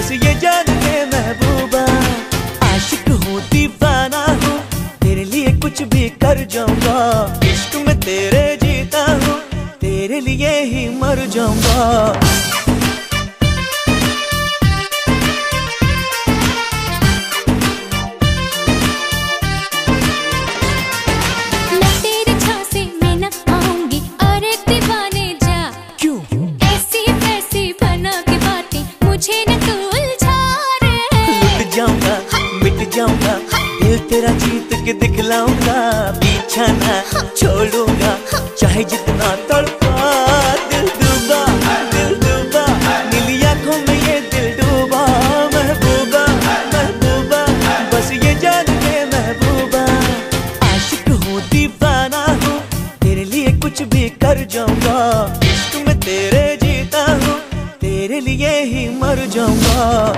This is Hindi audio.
बस ये जान के महबूबा, आशिक हूँ दीवाना हूँ, तेरे लिए कुछ भी कर जाऊंगा। इश्क में तेरे जीता हूँ, तेरे लिए ही मर जाऊंगा। मिट जाऊंगा, दिल तेरा जीत के दिखलाऊंगा। पीछा ना छोड़ूंगा, चाहे जितना तड़पा दिल डूबा, दिल डूबा, नीली आंखों में ये दिल डूबा। महबूबा महबूबा, बस ये जान के महबूबा, आशिक हूँ दीवाना हूँ, तेरे लिए कुछ भी कर जाऊंगा। इश्क में तेरे जीता हूँ, तेरे लिए ही मर जाऊंगा।